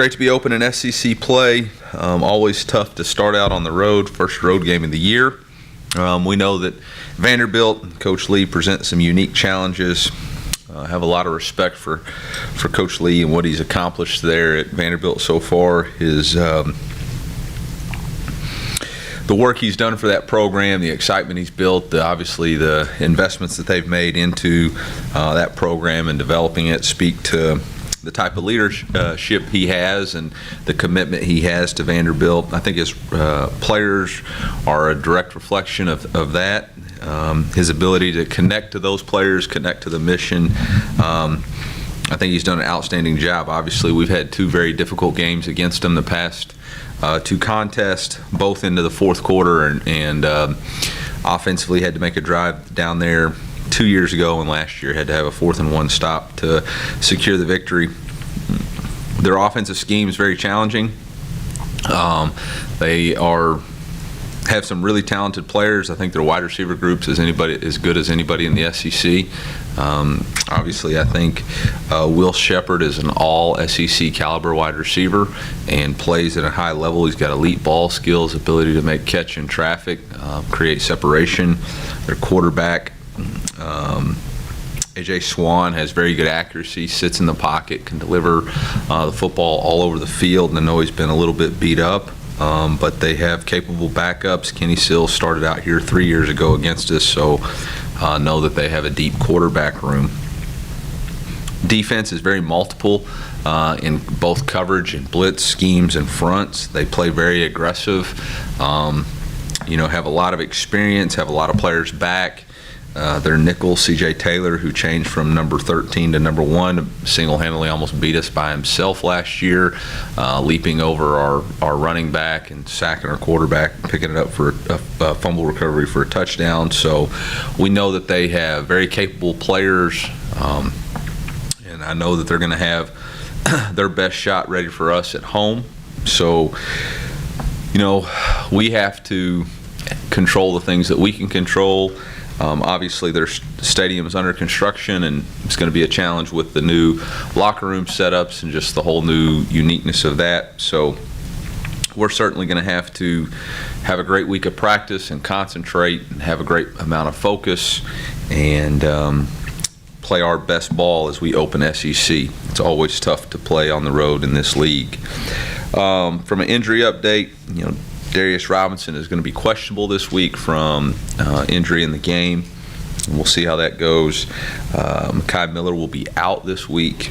Great to be open in SEC play. Always tough to start out on the road, first road game of the year. We know that Vanderbilt and Coach Lee present some unique challenges. Have a lot of respect for Coach Lee and what he's accomplished there at Vanderbilt so far. The work he's done for that program, the excitement he's built, obviously the investments that they've made into that program and developing it speak to the type of leadership he has and the commitment he has to Vanderbilt. I think his players are a direct reflection of that. His ability to connect to those players, connect to the mission. I think he's done an outstanding job. Obviously, we've had two very difficult games against him the past two contests, both into the fourth quarter, and offensively had to make a drive down there 2 years ago, and last year had to have a 4th and 1 stop to secure the victory. Their offensive scheme is very challenging. They have some really talented players. I think their wide receiver groups is as good as anybody in the SEC. Obviously, I think Will Shepard is an all SEC caliber wide receiver and plays at a high level. He's got elite ball skills, ability to make catch in traffic, create separation. Their quarterback, A.J. Swan, has very good accuracy, sits in the pocket, can deliver the football all over the field, and I know he's been a little bit beat up. But they have capable backups. Kenny Sills started out here 3 years ago against us, so know that they have a deep quarterback room. Defense is very multiple in both coverage and blitz schemes and fronts. They play very aggressive, have a lot of experience, have a lot of players back. Their nickel, C.J. Taylor, who changed from number 13 to number 1, single-handedly almost beat us by himself last year, leaping over our running back and sacking our quarterback, picking it up for a fumble recovery for a touchdown. So we know that they have very capable players, and I know that they're going to have their best shot ready for us at home. So, we have to control the things that we can control. Obviously, their stadium is under construction, and it's going to be a challenge with the new locker room setups and just the whole new uniqueness of that. So we're certainly going to have to have a great week of practice and concentrate and have a great amount of focus and play our best ball as we open SEC. It's always tough to play on the road in this league. From an injury update, Darius Robinson is going to be questionable this week from injury in the game. And we'll see how that goes. Kai Miller will be out this week.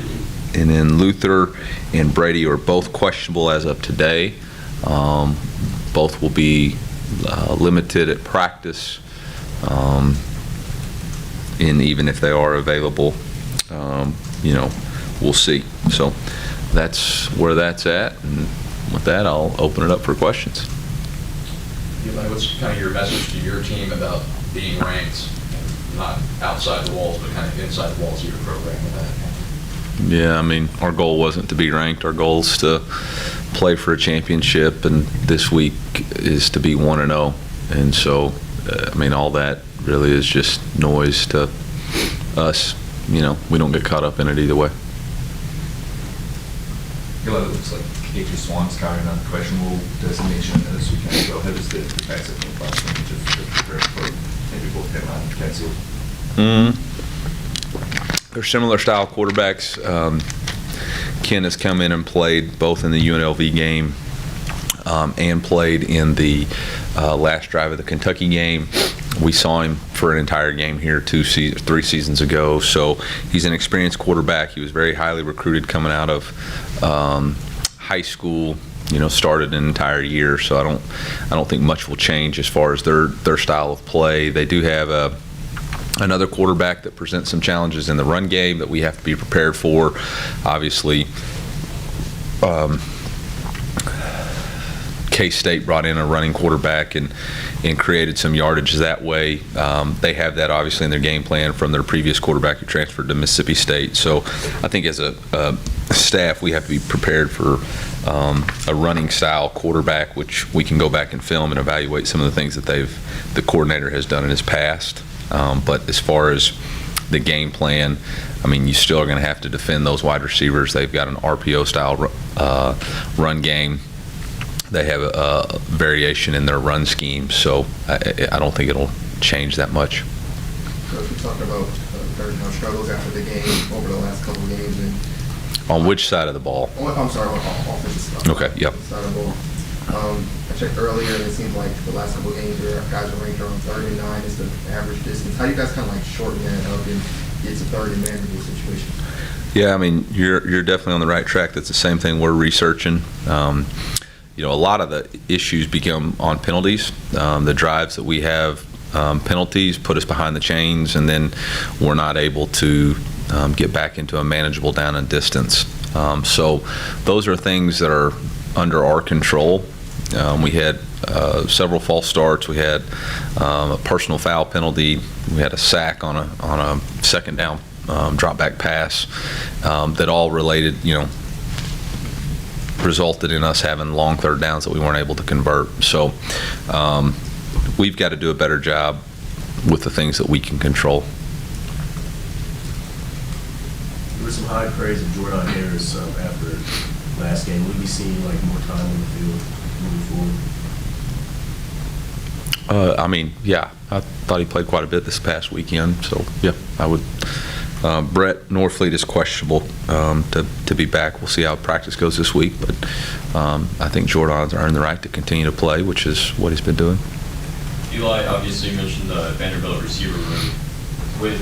And then Luther and Brady are both questionable as of today. Both will be limited at practice. And even if they are available, we'll see. So that's where that's at. And with that, I'll open it up for questions. Eli, what's kind of your message to your team about being ranked, not outside the walls, but kind of inside the walls of your program? Yeah, our goal wasn't to be ranked. Our goal is to play for a championship, and this week is to be 1-0. And so, all that really is just noise to us. We don't get caught up in it either way. Eli, it looks like A.J. Swan's carrying on questionable designation as we kind of go. How does the defensive look like just prepare for maybe both him and Kenzie? They're similar style quarterbacks. Ken has come in and played both in the UNLV game and played in the last drive of the Kentucky game. We saw him for an entire game here 3 seasons ago. So he's an experienced quarterback. He was very highly recruited coming out of high school. Started an entire year. So I don't think much will change as far as their style of play. They do have another quarterback that presents some challenges in the run game that we have to be prepared for. Obviously, K-State brought in a running quarterback and created some yardage that way. They have that obviously in their game plan from their previous quarterback who transferred to Mississippi State. So I think as a staff we have to be prepared for a running style quarterback, which we can go back and film and evaluate some of the things that the coordinator has done in his past. But as far as the game plan. I mean, you still are going to have to defend those wide receivers. They've got an RPO style run game. They have a variation in their run scheme, so I don't think it'll change that much. So if we talk about third down struggles after the game over the last couple of games, and On which side of the ball? I'm sorry, offensive stuff. Okay, yep. Side of the ball. I checked earlier, and it seems like the last couple of games, your guys are ranked around 3rd and 9 is the average distance. How do you guys kind of like shorten that up and get to 3rd and manageable situation? Yeah, I mean, you're definitely on the right track. That's the same thing we're researching. You know, a lot of the issues become on penalties. The drives that we have, penalties put us behind the chains, and then we're not able to get back into a manageable down and distance. So those are things that are under our control. We had several false starts. We had a personal foul penalty. We had a sack on a second down drop back pass that all related, you know, resulted in us having long third downs that we weren't able to convert. So we've got to do a better job with the things that we can control. There was some high praise of Jordan Harris after last game. Will we be seeing like more time on the field moving forward? I mean, yeah, I thought he played quite a bit this past weekend. So yeah, I would. Brett Norfleet is questionable to be back. We'll see how practice goes this week, but I think Jordan's earned the right to continue to play, which is what he's been doing. Eli, obviously you mentioned the Vanderbilt receiver room. With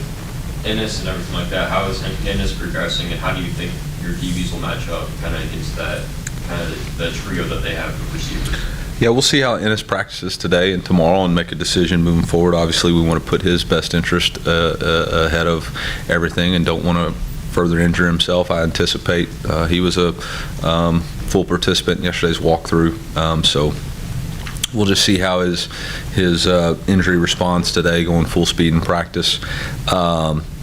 Ennis and everything like that, how is Ennis progressing, and how do you think your DBs will match up kind of against that kind of the trio that they have of receivers? Yeah, we'll see how Ennis practices today and tomorrow and make a decision moving forward. Obviously, we want to put his best interest ahead of everything and don't want to further injure himself. I anticipate he was a full participant in yesterday's walkthrough, so we'll just see how his injury responds today, going full speed in practice.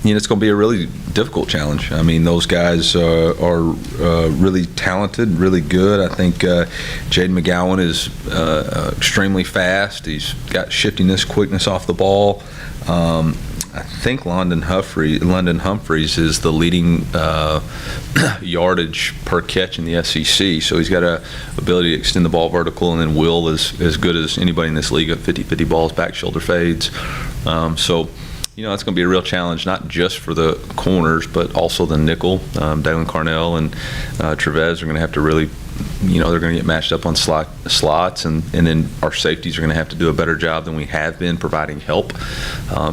You know, it's going to be a really difficult challenge. I mean, those guys are really talented, really good. I think Jaden McGowan is extremely fast. He's got shiftiness, quickness off the ball. I think London Humphreys is the leading yardage per catch in the SEC. So he's got a ability to extend the ball vertical, and then Will is as good as anybody in this league at 50-50 balls, back shoulder fades. So, you know, it's going to be a real challenge, not just for the corners, but also the nickel. Dalen Carnell and Trevez are going to have to really, you know, they're going to get matched up on slots, and then our safeties are going to have to do a better job than we have been providing help.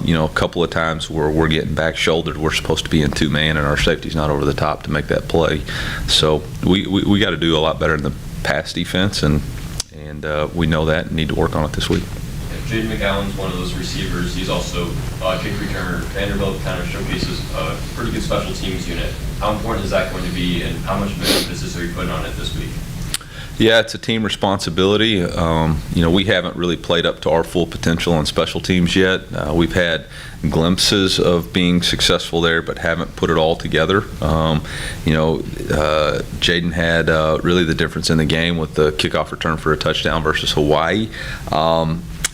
You know, a couple of times where we're getting back shouldered, we're supposed to be in two-man, and our safety's not over the top to make that play. So we got to do a lot better in the pass defense, and we know that and need to work on it this week. Jaden McGowan's one of those receivers. He's also a kick returner. Vanderbilt kind of showcases a pretty good special teams unit. How important is that going to be, and how much of an emphasis are you putting on it this week? Yeah, it's a team responsibility. You know, we haven't really played up to our full potential on special teams yet. We've had glimpses of being successful there, but haven't put it all together. You know, Jaden had really the difference in the game with the kickoff return for a touchdown versus Hawaii.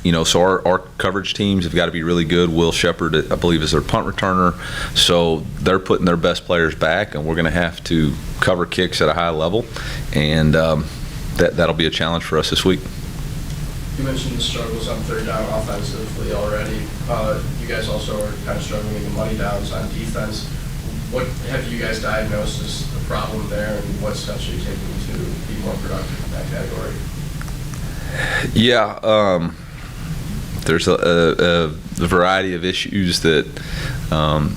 You know, so our coverage teams have got to be really good. Will Shepard, I believe, is their punt returner. So they're putting their best players back, and we're going to have to cover kicks at a high level. And that'll be a challenge for us this week. You mentioned the struggles on third down offensively already. You guys also are kind of struggling in the money downs on defense. What have you guys diagnosed as the problem there, and what steps are you taking to be more productive in that category? Yeah, there's a variety of issues that,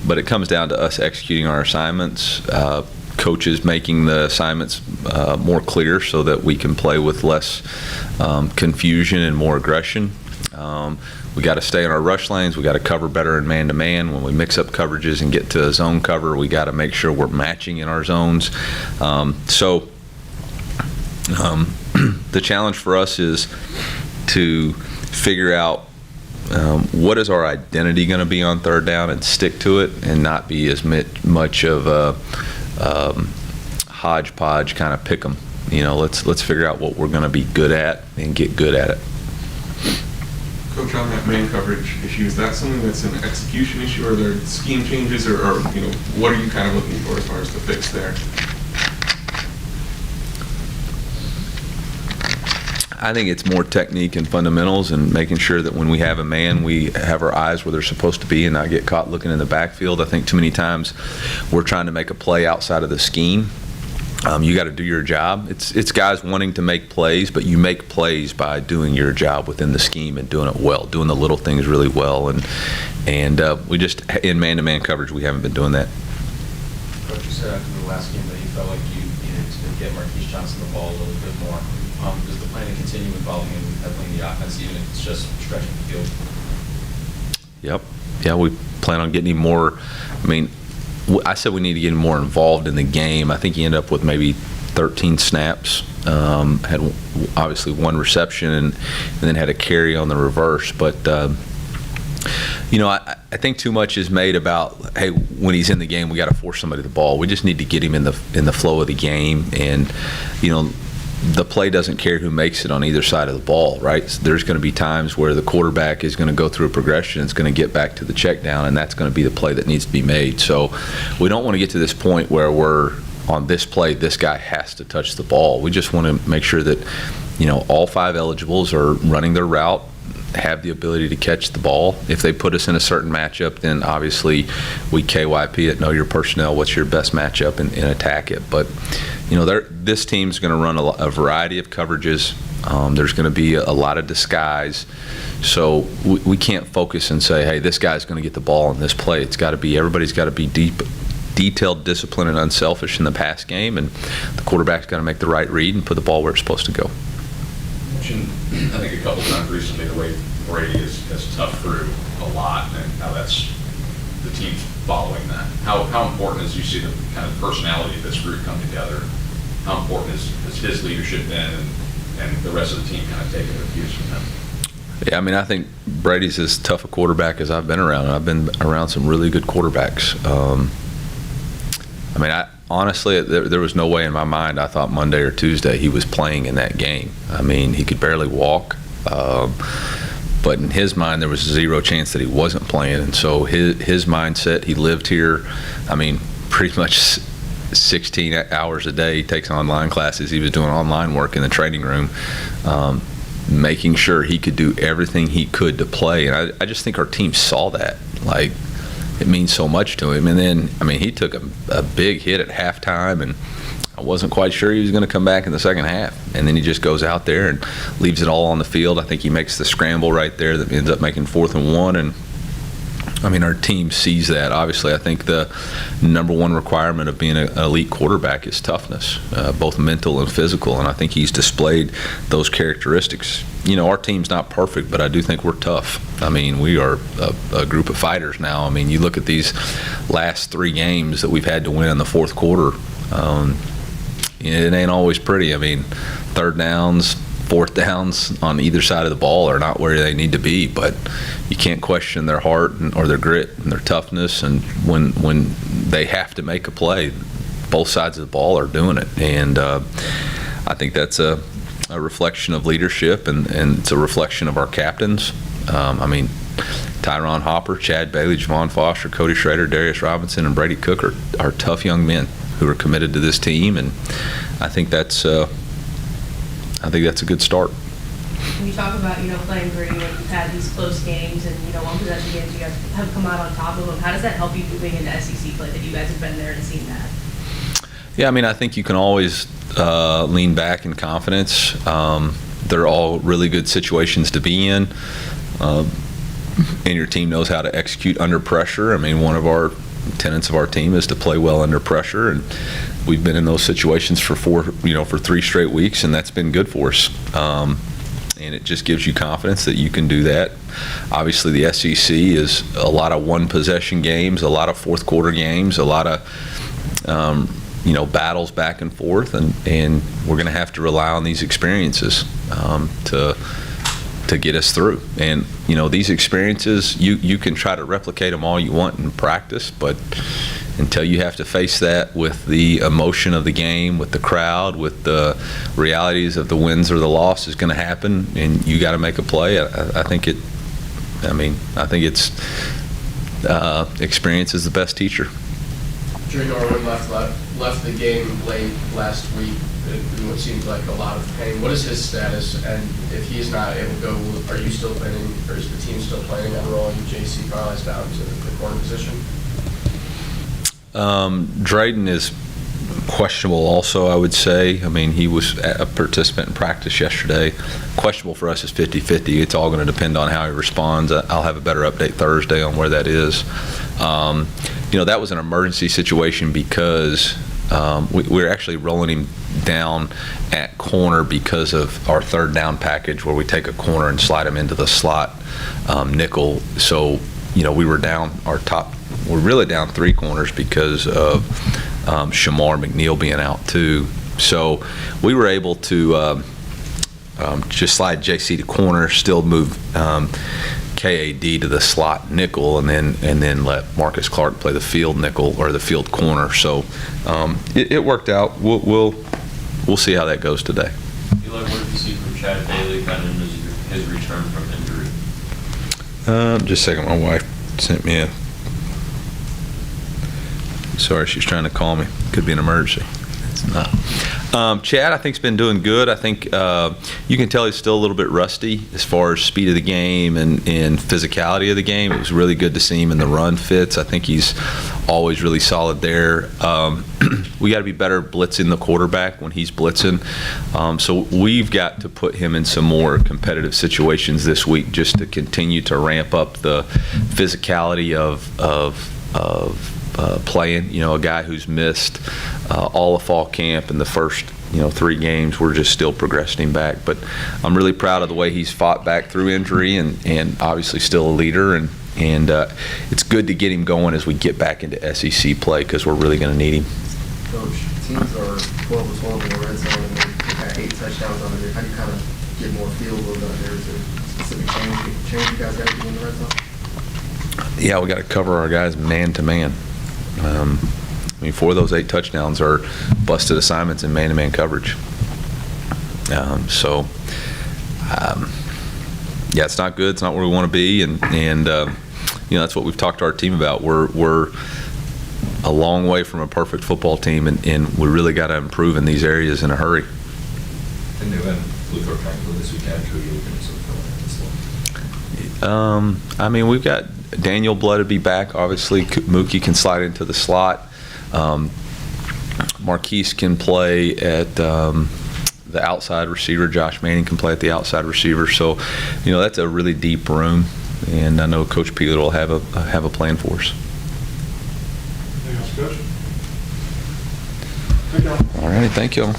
but it comes down to us executing our assignments, coaches making the assignments more clear so that we can play with less confusion and more aggression. We got to stay in our rush lanes. We got to cover better in man-to-man. When we mix up coverages and get to a zone cover, we got to make sure we're matching in our zones. The challenge for us is to figure out what is our identity going to be on third down and stick to it, and not be as much of a hodgepodge kind of pick 'em. You know, let's figure out what we're going to be good at and get good at it. Coach, on that man coverage issue, is that something that's an execution issue, or are there scheme changes, or what are you kind of looking for as far as the fix there? I think it's more technique and fundamentals and making sure that when we have a man, we have our eyes where they're supposed to be and not get caught looking in the backfield. I think too many times we're trying to make a play outside of the scheme. You got to do your job. It's guys wanting to make plays, but you make plays by doing your job within the scheme and doing it well, doing the little things really well. And we just, in man-to-man coverage, we haven't been doing that. Coach, you said after the last game that you felt like you needed to get Marquise Johnson the ball a little bit more. Does the plan to continue involving him heavily in the offense, even if it's just stretching the field? Yep. Yeah, we plan on getting him more. I mean, I said we need to get him more involved in the game. I think he ended up with maybe 13 snaps. Had obviously one reception and then had a carry on the reverse. But I think too much is made about, hey, when he's in the game, we got to force somebody the ball. We just need to get him in the flow of the game, and the play doesn't care who makes it on either side of the ball, right? So there's going to be times where the quarterback is going to go through a progression, it's going to get back to the check down, and that's going to be the play that needs to be made. So we don't want to get to this point where we're on this play, this guy has to touch the ball. We just want to make sure that, all 5 eligibles are running their route, have the ability to catch the ball. If they put us in a certain matchup, then obviously we KYP it, know your personnel, what's your best matchup, and attack it. But this team's going to run a variety of coverages. There's going to be a lot of disguise. So we can't focus and say, hey, this guy's going to get the ball in this play. Everybody's got to be detailed, disciplined, and unselfish in the pass game, and the quarterback's got to make the right read and put the ball where it's supposed to go. I think a couple times recently the way Brady has toughed through a lot, and how that's the team's following that. How important is, you see the kind of personality of this group come together? How important has his leadership been, and the rest of the team kind of taking their cues from him? Yeah, I mean, I think Brady's as tough a quarterback as I've been around, and I've been around some really good quarterbacks. Honestly, there was no way in my mind I thought Monday or Tuesday he was playing in that game. I mean, he could barely walk, but in his mind there was zero chance that he wasn't playing. And so his mindset, he lived here, pretty much 16 hours a day. He takes online classes. He was doing online work in the training room, making sure he could do everything he could to play. And I just think our team saw that. It means so much to him. And then, he took a big hit at halftime, and I wasn't quite sure he was going to come back in the second half. And then he just goes out there and leaves it all on the field. I think he makes the scramble right there that ends up making 4th and 1. And our team sees that. Obviously, I think the number one requirement of being an elite quarterback is toughness, both mental and physical, and I think he's displayed those characteristics. Our team's not perfect, but I do think we're tough. We are a group of fighters now. You look at these last 3 games that we've had to win in the fourth quarter. It ain't always pretty. 3rd downs, 4th downs on either side of the ball are not where they need to be, but you can't question their heart or their grit and their toughness. And when they have to make a play, both sides of the ball are doing it. And I think that's a reflection of leadership, and it's a reflection of our captains. Tyron Hopper, Chad Bailey, Javon Foster, Cody Schrader, Darius Robinson, and Brady Cook are tough young men who are committed to this team, and I think that's a good start. When you talk about, playing gritty, when you've had these close games and, one possession games, you guys have come out on top of them, how does that help you moving into SEC play, that you guys have been there and seen that? Yeah, I think you can always lean back in confidence. They're all really good situations to be in, and your team knows how to execute under pressure. One of our tenets of our team is to play well under pressure, and we've been in those situations for 3 straight weeks, and that's been good for us. And it just gives you confidence that you can do that. Obviously, the SEC is a lot of one-possession games, a lot of fourth-quarter games, a lot of battles back and forth, and we're going to have to rely on these experiences to get us through. And these experiences, you can try to replicate them all you want in practice, but until you have to face that with the emotion of the game, with the crowd, with the realities of the wins or the loss is going to happen, and you got to make a play. I think I mean, I think it's, experience is the best teacher. Dre Norwood left the game late last week in what seems like a lot of pain. What is his status? And if he's not able to go, are you still planning, or is the team still planning on rolling J.C. Carlisle down to the corner position? Drayden is questionable also, I would say. I mean, he was a participant in practice yesterday. Questionable for us is 50-50. It's all going to depend on how he responds. I'll have a better update Thursday on where that is. You know, that was an emergency situation because we're actually rolling him down at corner because of our third down package where we take a corner and slide him into the slot nickel. So, you know, we were down we're really down 3 corners because of Shamar McNeil being out too. So we were able to just slide JC to corner, still move KAD to the slot nickel, and then let Marcus Clark play the field nickel or the field corner. So it worked out. We'll see how that goes today. Eli, what did you see from Chad Bailey kind of in his return from injury? Just a second, my wife sent me a. Sorry, she's trying to call me. Could be an emergency. It's not. Chad, I think, has been doing good. I think you can tell he's still a little bit rusty as far as speed of the game and physicality of the game. It was really good to see him in the run fits. I think he's always really solid there. We got to be better blitzing the quarterback when he's blitzing. So we've got to put him in some more competitive situations this week just to continue to ramp up the physicality of playing. You know, a guy who's missed all of fall camp and the first 3 games, we're just still progressing him back. But I'm really proud of the way he's fought back through injury and obviously still a leader. And it's good to get him going as we get back into SEC play because we're really going to need him. Coach, teams are 12-12 in the red zone and they've got 8 touchdowns on it. How do you kind of get more feel of that? There's a specific change you guys got to do in the red zone? Yeah, we got to cover our guys man to man. I mean, 4 of those 8 touchdowns are busted assignments in man-to-man coverage. Yeah, it's not good. It's not where we want to be, and that's what we've talked to our team about. We're a long way from a perfect football team, and we really got to improve in these areas in a hurry. And they went Luther practical this weekend. Who are you looking to sort of fill in this one? I mean, we've got Daniel Blood to be back. Obviously, Mookie can slide into the slot. Marquise can play at the outside receiver. Josh Manning can play at the outside receiver. So, that's a really deep room, and I know Coach Peeler will have a plan for us. Anything else, Coach? Thank you all. All right, thank you all.